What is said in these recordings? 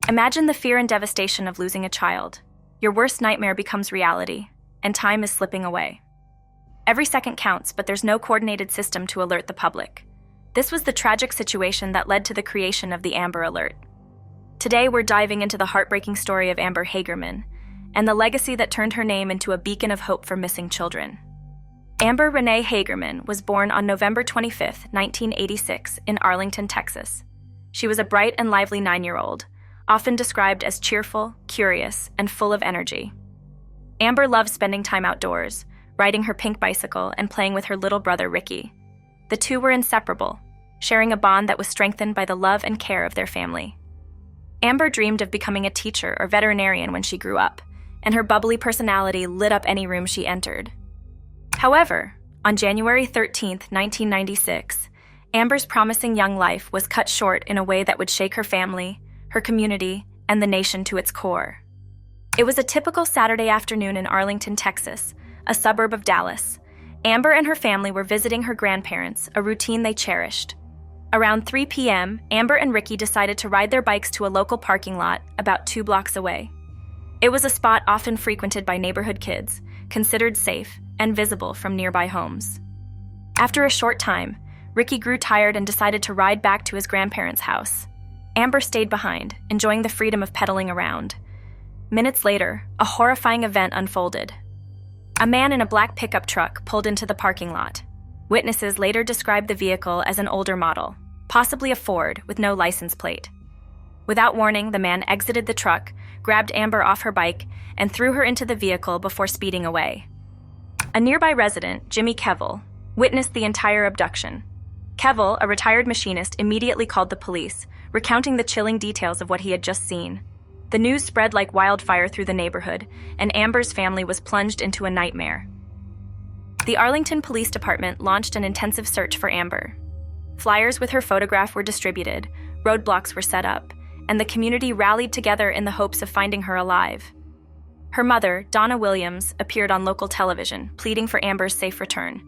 Imagine the fear and devastation of losing a child. Your worst nightmare becomes reality, and time is slipping away. Every second counts, but there's no coordinated system to alert the public. This was the tragic situation that led to the creation of the Amber Alert. Today, we're diving into the heartbreaking story of Amber Hagerman and the legacy that turned her name into a beacon of hope for missing children. Amber Rene Hagerman was born on November 25, 1986, in Arlington, Texas. She was a bright and lively 9-year-old, often described as cheerful, curious, and full of energy. Amber loved spending time outdoors, riding her pink bicycle and playing with her little brother Ricky. The two were inseparable, sharing a bond that was strengthened by the love and care of their family. Amber dreamed of becoming a teacher or veterinarian when she grew up, and her bubbly personality lit up any room she entered. However, on January 13, 1996, Amber's promising young life was cut short in a way that would shake her family, her community, and the nation to its core. It was a typical Saturday afternoon in Arlington, Texas, a suburb of Dallas. Amber and her family were visiting her grandparents, a routine they cherished. Around 3 p.m., Amber and Ricky decided to ride their bikes to a local parking lot about 2 blocks away. It was a spot often frequented by neighborhood kids, considered safe and visible from nearby homes. After a short time, Ricky grew tired and decided to ride back to his grandparents' house. Amber stayed behind, enjoying the freedom of pedaling around. Minutes later, a horrifying event unfolded. A man in a black pickup truck pulled into the parking lot. Witnesses later described the vehicle as an older model, possibly a Ford with no license plate. Without warning, the man exited the truck, grabbed Amber off her bike, and threw her into the vehicle before speeding away. A nearby resident, Jimmy Kevill, witnessed the entire abduction. Kevill, a retired machinist, immediately called the police, recounting the chilling details of what he had just seen. The news spread like wildfire through the neighborhood, and Amber's family was plunged into a nightmare. The Arlington Police Department launched an intensive search for Amber. Flyers with her photograph were distributed, roadblocks were set up, and the community rallied together in the hopes of finding her alive. Her mother, Donna Williams, appeared on local television, pleading for Amber's safe return.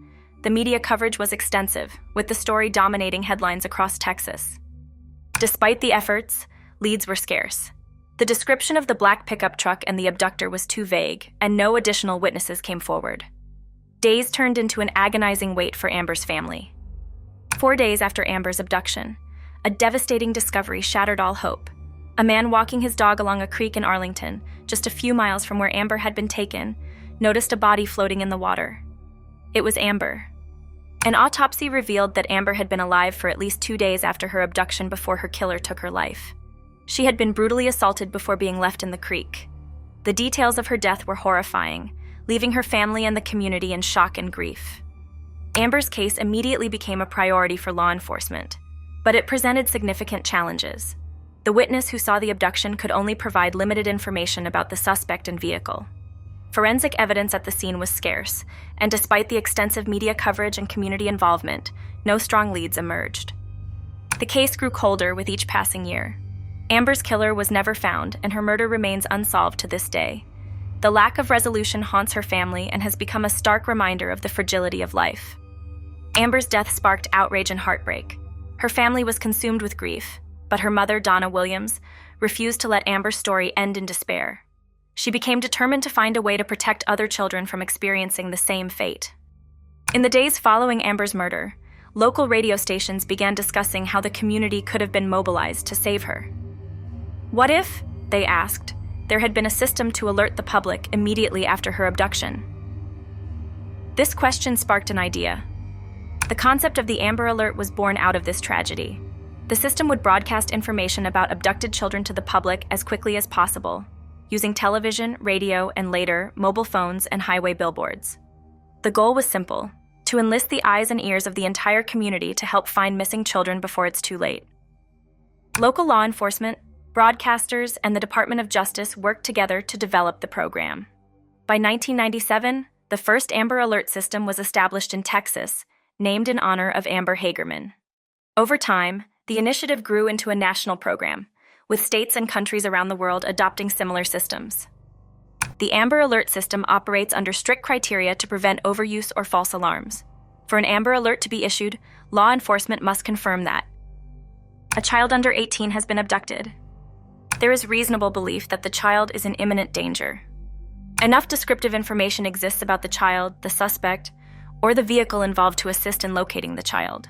The media coverage was extensive, with the story dominating headlines across Texas. Despite the efforts, leads were scarce. The description of the black pickup truck and the abductor was too vague, and no additional witnesses came forward. Days turned into an agonizing wait for Amber's family. 4 days after Amber's abduction, a devastating discovery shattered all hope. A man walking his dog along a creek in Arlington, just a few miles from where Amber had been taken, noticed a body floating in the water. It was Amber. An autopsy revealed that Amber had been alive for at least 2 days after her abduction before her killer took her life. She had been brutally assaulted before being left in the creek. The details of her death were horrifying, leaving her family and the community in shock and grief. Amber's case immediately became a priority for law enforcement, but it presented significant challenges. The witness who saw the abduction could only provide limited information about the suspect and vehicle. Forensic evidence at the scene was scarce, and despite the extensive media coverage and community involvement, no strong leads emerged. The case grew colder with each passing year. Amber's killer was never found, and her murder remains unsolved to this day. The lack of resolution haunts her family and has become a stark reminder of the fragility of life. Amber's death sparked outrage and heartbreak. Her family was consumed with grief, but her mother, Donna Williams, refused to let Amber's story end in despair. She became determined to find a way to protect other children from experiencing the same fate. In the days following Amber's murder, local radio stations began discussing how the community could have been mobilized to save her. What if, they asked, there had been a system to alert the public immediately after her abduction? This question sparked an idea. The concept of the Amber Alert was born out of this tragedy. The system would broadcast information about abducted children to the public as quickly as possible, using television, radio, and later, mobile phones and highway billboards. The goal was simple: to enlist the eyes and ears of the entire community to help find missing children before it's too late. Local law enforcement, broadcasters, and the Department of Justice worked together to develop the program. By 1997, the first Amber Alert system was established in Texas, named in honor of Amber Hagerman. Over time, the initiative grew into a national program, with states and countries around the world adopting similar systems. The Amber Alert system operates under strict criteria to prevent overuse or false alarms. For an Amber Alert to be issued, law enforcement must confirm that a child under 18 has been abducted, there is reasonable belief that the child is in imminent danger. Enough descriptive information exists about the child, the suspect, or the vehicle involved to assist in locating the child.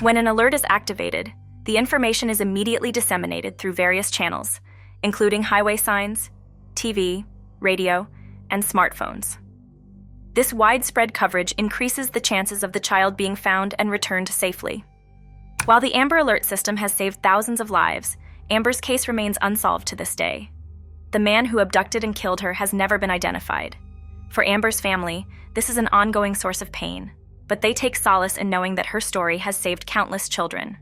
When an alert is activated, the information is immediately disseminated through various channels, including highway signs, TV, radio, and smartphones. This widespread coverage increases the chances of the child being found and returned safely. While the Amber Alert system has saved thousands of lives, Amber's case remains unsolved to this day. The man who abducted and killed her has never been identified. For Amber's family, this is an ongoing source of pain, but they take solace in knowing that her story has saved countless children.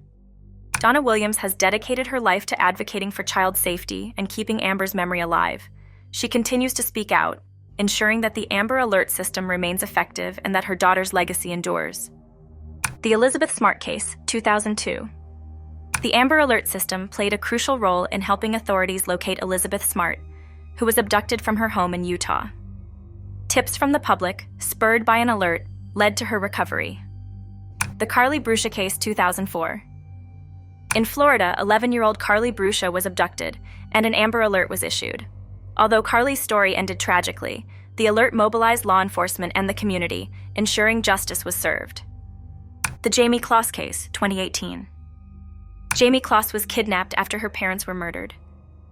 Donna Williams has dedicated her life to advocating for child safety and keeping Amber's memory alive. She continues to speak out, ensuring that the Amber Alert system remains effective and that her daughter's legacy endures. The Elizabeth Smart case, 2002. The Amber Alert system played a crucial role in helping authorities locate Elizabeth Smart, who was abducted from her home in Utah. Tips from the public, spurred by an alert, led to her recovery. The Carly Bruscia case, 2004. In Florida, 11-year-old Carly Bruscia was abducted, and an Amber Alert was issued. Although Carly's story ended tragically, the alert mobilized law enforcement and the community, ensuring justice was served. The Jamie Kloss case, 2018. Jamie Kloss was kidnapped after her parents were murdered.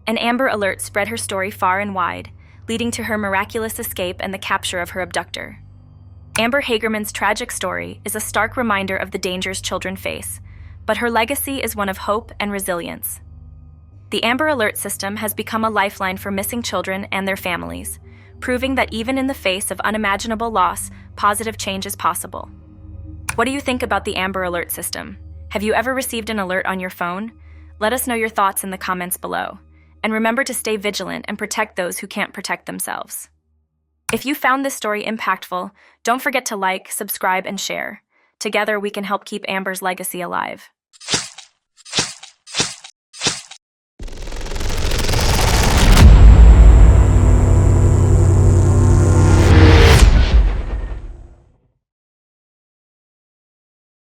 An Amber Alert spread her story far and wide, leading to her miraculous escape and the capture of her abductor. Amber Hagerman's tragic story is a stark reminder of the dangers children face, but her legacy is one of hope and resilience. The Amber Alert system has become a lifeline for missing children and their families, proving that even in the face of unimaginable loss, positive change is possible. What do you think about the Amber Alert system? Have you ever received an alert on your phone? Let us know your thoughts in the comments below. And remember to stay vigilant and protect those who can't protect themselves. If you found this story impactful, don't forget to like, subscribe, and share. Together, we can help keep Amber's legacy alive.